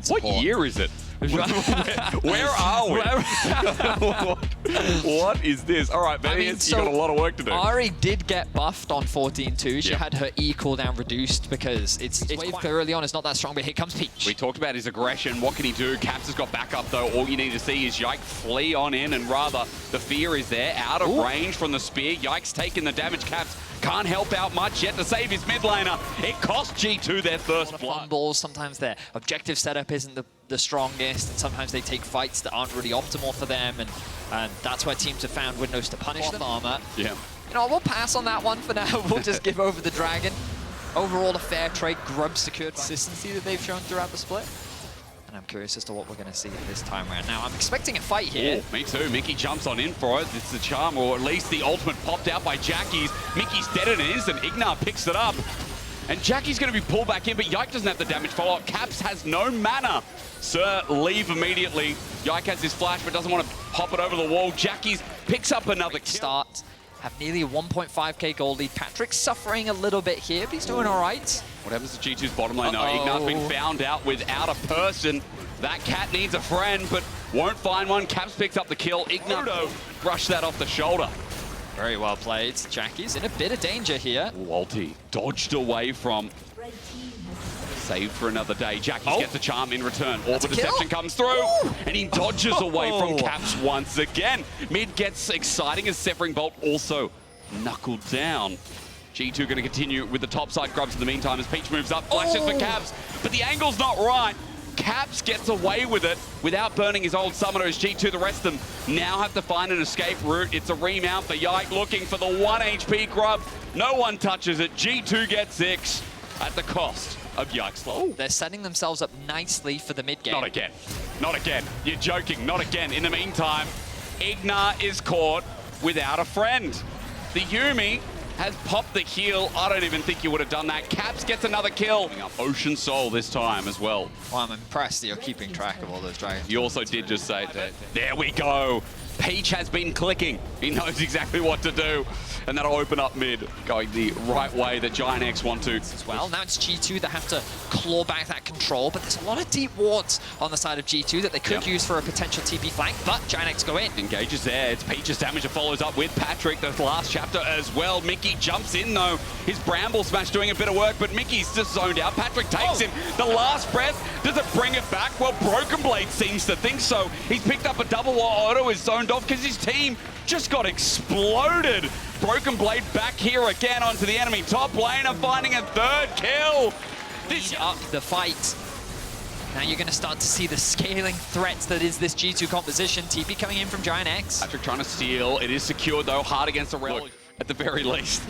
line support. What year is it? Where are we? What is this? All right, man, you got a lot of work to do. Ari did get buffed on 14-2. She had her E cooldown reduced because it's wave clear early on. It's not that strong, but here comes Peach. We talked about his aggression. What can he do? Caps has got backup, though. All you need to see is Yike flee on in, and rather, the fear is there. Out of range from the spear. Yike's taking the damage. Caps can't help out much yet to save his mid laner. It cost G2 their first blood. Fumbles. Sometimes their objective setup isn't the strongest, and sometimes they take fights that aren't really optimal for them, and that's where teams have found windows to punish them. Armor. Yeah. You know, we'll pass on that one for now. We'll just give over the dragon. Overall, a fair trade. Grubs secured consistency that they've shown throughout the split. And I'm curious as to what we're going to see this time around. Now, I'm expecting a fight here. Ooh, me too. Mickey jumps on in for it. It's the charm, or at least the ultimate popped out by Jackie's. Mickey's dead in an instant. Ignar picks it up. And Jackie's going to be pulled back in, but Yike doesn't have the damage follow-up. Caps has no mana. Sir, leave immediately. Yike has his flash, but doesn't want to pop it over the wall. Jackie's picks up another kill. Start. Have nearly a 1.5k gold lead. Patrick's suffering a little bit here, but he's doing all right. What happens to G2's bottom lane? No, Ignar's been found out without a person. That cat needs a friend, but won't find one. Caps picks up the kill. Ignar brushed that off the shoulder. Very well played. Jackie's in a bit of danger here. Walty dodged away from. Saved for another day. Jackie gets a charm in return. Orbit Deception comes through, and he dodges away from Caps once again. Mid gets exciting as Severing Bolt also knuckled down. G2 going to continue with the top side grubs in the meantime as Peach moves up, flashes for Caps, but the angle's not right. Caps gets away with it without burning his old summoner as G2, the rest of them, now have to find an escape route. It's a remount for Yike looking for the 1 HP grub. No one touches it. G2 gets 6 at the cost of Yike's life. They're setting themselves up nicely for the mid game. Not again. Not again. You're joking. Not again. In the meantime, Ignar is caught without a friend. The Yumi has popped the heal. I don't even think you would have done that. Caps gets another kill. Ocean Soul this time as well. Well, I'm impressed that you're keeping track of all those dragons. You also did just say that. There we go. Peach has been clicking. He knows exactly what to do. And that'll open up mid, going the right way that GiantX want to. As well, now it's G2 that have to claw back that control, but there's a lot of deep wards on the side of G2 that they could use for a potential TP flank, but GiantX go in. Engages there. It's Peach's damage that follows up with Patrick, the last chapter as well. Mickey jumps in though. His Bramble Smash doing a bit of work, but Mickey's just zoned out. Patrick takes him. The last breath, does it bring it back? Well, Broken Blade seems to think so. He's picked up a double while Otto is zoned off because his team just got exploded. Broken Blade back here again onto the enemy top laner, finding a third kill. This up the fight. Now you're going to start to see the scaling threats that is this G2 composition. TP coming in from GiantX. Patrick trying to steal. It is secured though, hard against the relic. At the very least.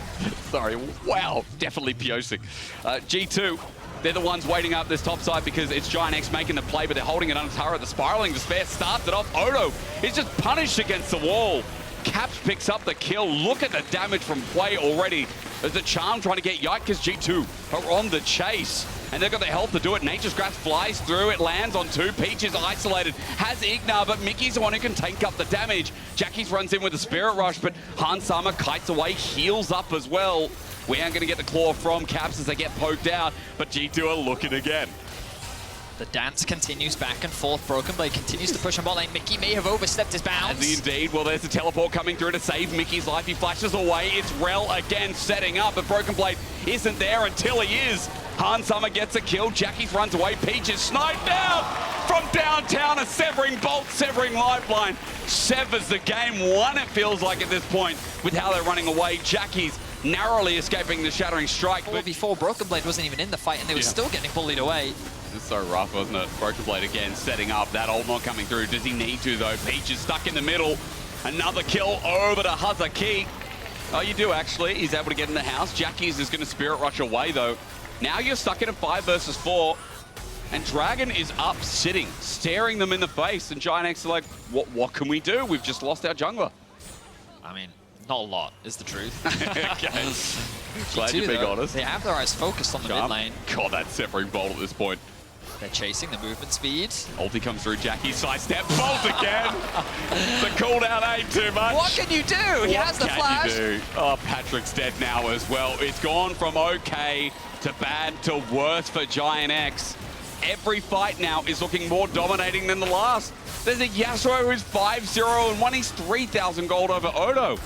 Sorry, wow, definitely Piosik. G2. They're the ones waiting up this top side because it's GiantX making the play, but they're holding it under turret. The Spiraling Despair starts it off. Odo is just punished against the wall. Caps picks up the kill. Look at the damage from play already. There's the charm trying to get Yike because G2 are on the chase. And they've got the health to do it. Nature's Grasp flies through. It lands on 2. Peach is isolated. Has Ignar, but Mickey's the one who can tank up the damage. Jackie's runs in with a Spirit Rush, but Hansama kites away, heals up as well. We aren't going to get the claw from Caps as they get poked out, but G2 are looking again. The dance continues back and forth. Broken Blade continues to push on bot lane. Mickey may have overstepped his bounds. Has he indeed? Well, there's the teleport coming through to save Mickey's life. He flashes away. It's Rel again setting up, but Broken Blade isn't there until he is. Hansama gets a kill. Jackie runs away. Peach is sniped out from downtown. A Severing Bolt, Severing Lifeline. Severs the game. One, it feels like at this point, with how they're running away. Jackie's narrowly escaping the Shattering Strike. But before, Broken Blade wasn't even in the fight, and they were still getting bullied away. It's so rough, wasn't it? Broken Blade again setting up. That ult not coming through. Does he need to, though? Peach is stuck in the middle. Another kill over to Hazaki. Oh, you do, actually. He's able to get in the house. Jackie's is going to Spirit Rush away, though. Now you're stuck in a 5 versus 4. And Dragon is up, sitting, staring them in the face. And GiantX are like, what can we do? We've just lost our jungler. I mean, not a lot, is the truth. Okay. Glad you're being honest. They have their eyes focused on the mid lane. God, that's Severing Bolt at this point. They're chasing the movement speed. Ulti comes through, Jackie sidestep, Bolt again. The cooldown ain't too much. What can you do? He has the flash. What can you do? Oh, Patrick's dead now as well. It's gone from okay to bad to worse for GiantX. every fight now is looking more dominating than the last. There's a Yasuo who's 5-0 and 1. He's 3,000 gold over Odo.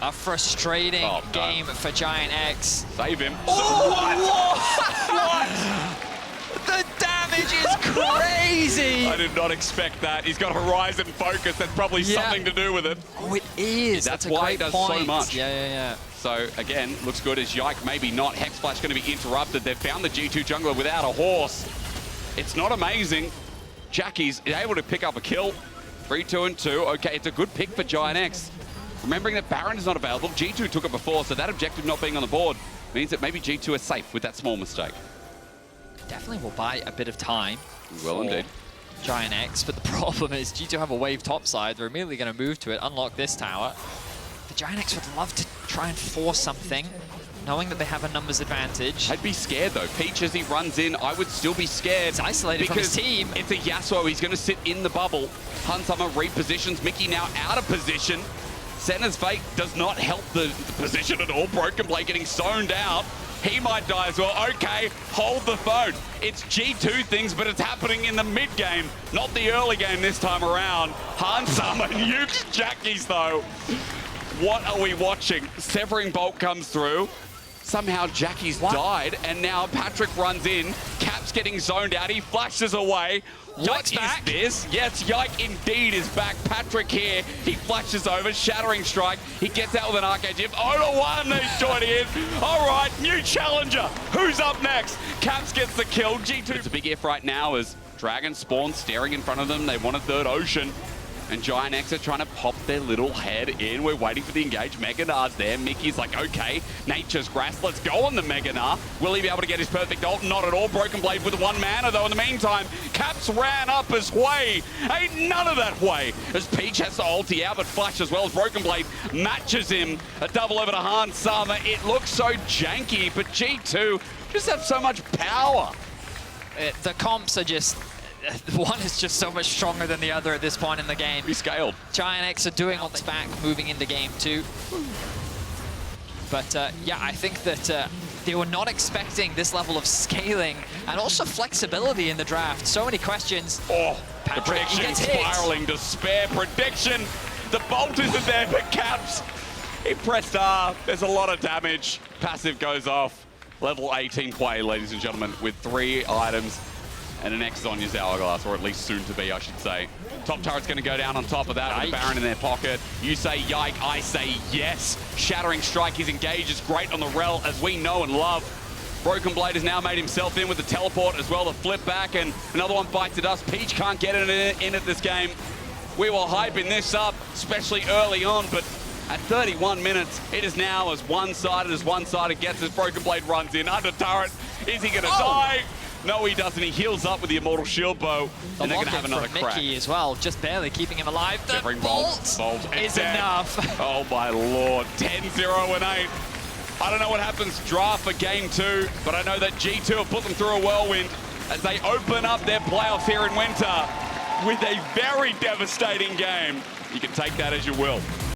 A frustrating game for GiantX. Save him. Oh, What? The damage is crazy! I did not expect that. He's got Horizon focus. That's probably something to do with it. Oh, it is. That's a why great he does point. so much. Yeah. So, again, looks good as Yike, maybe not. Hexflash going to be interrupted. They've found the G2 jungler without a horse. It's not amazing. Jackie's able to pick up a kill. 3-2-2. Okay, it's a good pick for GiantX. Remembering that Baron is not available. G2 took it before, so that objective not being on the board means that maybe G2 is safe with that small mistake. Definitely will buy a bit of time. Well, indeed. GiantX, but the problem is G2 have a wave topside. They're immediately going to move to it, unlock this tower. The GiantX would love to try and force something, knowing that they have a numbers advantage. I'd be scared, though. Peach, as he runs in, I would still be scared. It's isolated from his team. It's a Yasuo. He's going to sit in the bubble. Hunsummer repositions. Mickey now out of position. Senna's fate does not help the position at all. Broken Blade getting zoned out. He might die as well. Okay, hold the phone. It's G2 things, but it's happening in the mid game, not the early game this time around. Hunsummer nukes Jackie's, though. What are we watching? Severing Bolt comes through. Somehow Jackie's died, and now Patrick runs in. Cap's getting zoned out. He flashes away. What is this? Yes, Yike indeed is back. Patrick here. He flashes over. Shattering Strike. He gets out with an Arcade Gym. Oda 1 is joining in. All right, new challenger. Who's up next? Caps gets the kill. G2. It's a big if right now as Dragon spawn staring in front of them. They want a third ocean. And GiantX are trying to pop their little head in. We're waiting for the engage. Mega Gnar's there. Mickey's like, okay, Nature's Grass. Let's go on the Mega Gnar. Will he be able to get his perfect ult? Not at all. Broken Blade with one mana, though. In the meantime, Caps ran up his way. Ain't none of that way. As Peach has the ulti out, but Flash as well as Broken Blade matches him. A double over to Hansama. It looks so janky, but G2 just have so much power. The comps are just... One is just so much stronger than the other at this point in the game. Be scaled. GiantX are doing what's back, moving into game 2. But yeah, I think that they were not expecting this level of scaling and also flexibility in the draft. So many questions. Oh, Patrick, the prediction spiraling. Despair prediction. The bolt isn't there, but Caps. He pressed R. There's a lot of damage. Passive goes off. Level 18 play, ladies and gentlemen, with 3 items. And an X is on his hourglass, or at least soon to be, I should say. Top turret's going to go down on top of that with the Baron in their pocket. You say yike, I say yes. Shattering Strike, his engage is great on the Rel, as we know and love. Broken Blade has now made himself in with the teleport as well, the flip back, and another one bites at us. Peach can't get in at this game. We were hyping this up, especially early on, but at 31 minutes, it is now as one-sided gets as Broken Blade runs in. Under turret, is he going to die? No, he doesn't. He heals up with the Immortal Shield Bow, and they're going to have another crack. Mickey as well, just barely keeping him alive. The bolt is enough. Oh, my Lord. 10-0 and 8. I don't know what happens draft for game 2, but I know that G2 have put them through a whirlwind as they open up their playoffs here in winter with a very devastating game. You can take that as you will.